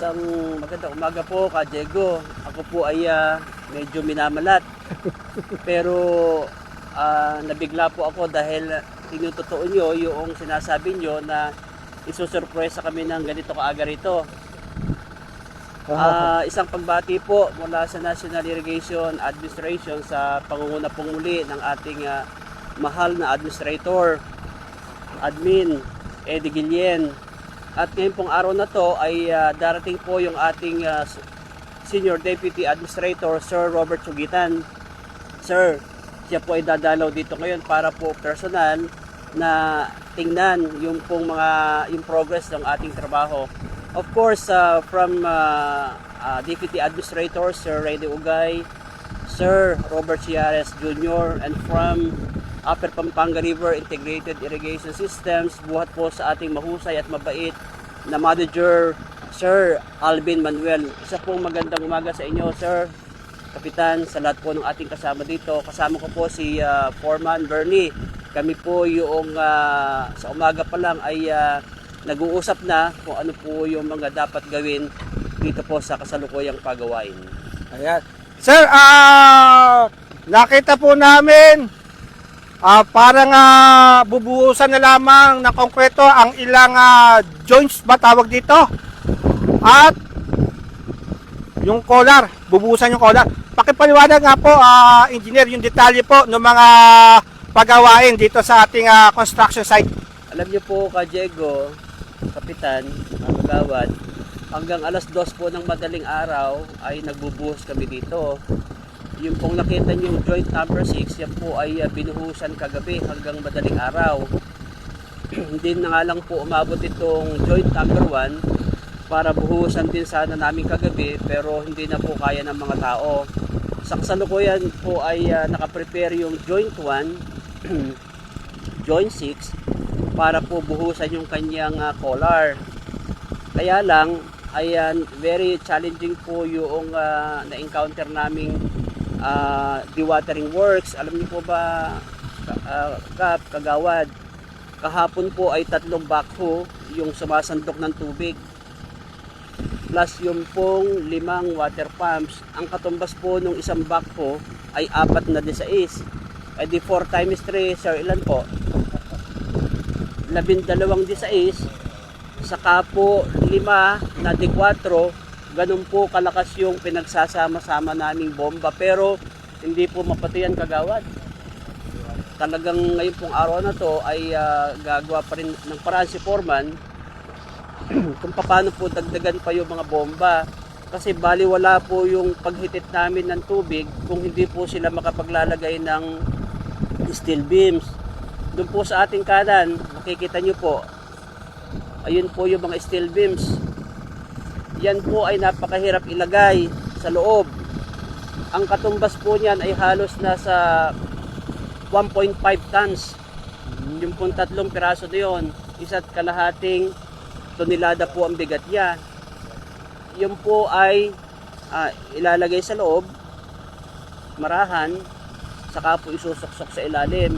Isang magandang umaga po, Ka Diego. Ako po ay medyo minamalat. Pero nabigla po ako dahil tinutotoo nyo yung sinasabi nyo na isusurpresa kami ng ganito kaaga rito. Isang pagbati po mula sa National Irrigation Administration sa pangunguna pong muli ng ating mahal na administrator, admin, Eddie Guillen. At ngayon pong araw na to ay darating po yung ating Senior Deputy Administrator, Sir Robert Sugitan. Sir, siya po ay dadalaw dito ngayon para po personal na tingnan yung pong yung progress ng ating trabaho. Of course, from Deputy Administrator, Sir Rady Ugay, Sir Robert Ciares Jr., and from Upper Pampanga River Integrated Irrigation Systems, buhat po sa ating mahusay at mabait na manager, Sir Alvin Manuel. Isa pong magandang umaga sa inyo, Sir Kapitan, sa lahat po ng ating kasama dito. Kasama ko po si Foreman Bernie. Kami po yung sa umaga pa lang ay nag-uusap na kung ano po yung mga dapat gawin dito po sa kasalukuyang pagawain. Ayan. Sir, nakita po namin parang bubuhusan na lamang ng konkreto ang ilang joints ba tawag dito? At yung collar, bubuhusan yung collar. Pakipaliwanag nga po, engineer, yung detalye po ng mga pagawain dito sa ating construction site. Alam niyo po, Ka Diego, Kapitan, Kagawad, hanggang alas 2 po ng madaling araw ay nagbubuhos kami dito. Yung pong nakita niyo joint number 6, yan po ay binuhusan kagabi hanggang madaling araw. Hindi na nga lang po umabot itong joint number 1 para buhusan din sana namin kagabi, pero hindi na po kaya ng mga tao. Sa kasalukuyan po ay nakaprepare yung joint 1, joint 6 para po buhusan yung kanyang collar. Kaya lang ayan, very challenging po yung na-encounter naming dewatering works. Alam niyo po ba, Kagawad, kahapon po ay 3 backhoe yung sumasandok ng tubig, plus yung pong 5 water pumps. Ang katumbas po nung isang backhoe ay 4 na 16. Ay di 4 times 3, sir, ilan po? 12 16, saka po 5 na 4. Ganun po kalakas yung pinagsasama-sama naming bomba, pero hindi po mapatuyan, Kagawad. Talagang ngayon pong araw na to ay gagawa pa rin ng paraan si Foreman kung paano po dagdagan pa yung mga bomba, kasi baliwala po yung paghitit namin ng tubig kung hindi po sila makapaglalagay ng steel beams. Doon po sa ating kanan, makikita nyo po, ayun po yung mga steel beams. Yan po ay napakahirap ilagay sa loob. Ang katumbas po niyan ay halos nasa 1.5 tons. Yung pong 3 piraso na yun, 1.5 tonelada po ang bigat niya. Yung po ay ilalagay sa loob, marahan, saka po isusuksok sa ilalim.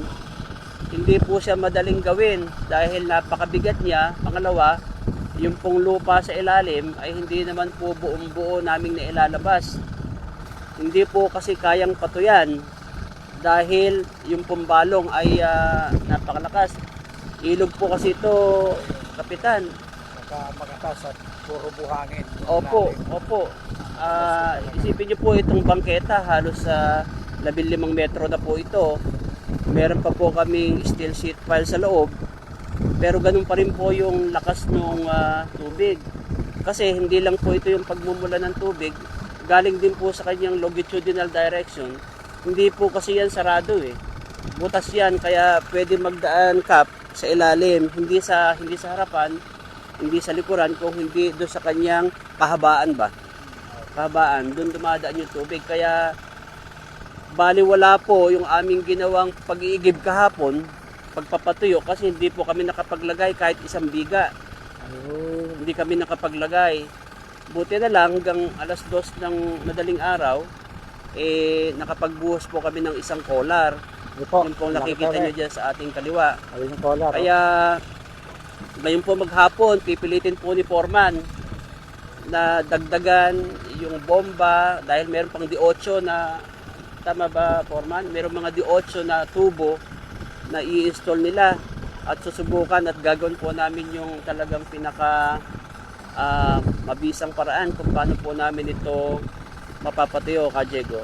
Hindi po siya madaling gawin dahil napakabigat niya. Pangalawa, yung pong lupa sa ilalim ay hindi naman po buong buo naming nailalabas. Hindi po kasi kayang patuyan dahil yung pong balong ay napakalakas. Ilog po kasi ito, Kapitan. Magatas at puro buhangin. Opo. Isipin niyo po itong bangketa, halos sa 15 metro na po ito. Meron pa po kaming steel sheet pile sa loob. Pero ganun pa rin po yung lakas ng tubig. Kasi hindi lang po ito yung pagmumula ng tubig, galing din po sa kanyang longitudinal direction. Hindi po kasi yan sarado eh. Butas yan, kaya pwede magdaan cap sa ilalim, hindi sa harapan, hindi sa likuran, kung hindi doon sa kanyang kahabaan ba. Kahabaan, doon dumadaan yung tubig. Kaya baliwala po yung aming ginawang pag-iigib kahapon, pagpapatuyo, kasi hindi po kami nakapaglagay kahit isang biga. Hindi kami nakapaglagay. Buti na lang hanggang alas 2 ng madaling araw nakapagbuhos po kami ng isang collar. Yung pong nakikita nyo dyan sa ating kaliwa. Kaya ngayon po maghapon, pipilitin po ni Foreman na dagdagan yung bomba dahil meron pang 18 na, tama ba Foreman? Meron mga 18 na tubo na i-install nila at susubukan at gagawin po namin yung talagang pinaka mabisang paraan kung paano po namin ito mapapatayo, Ka Diego.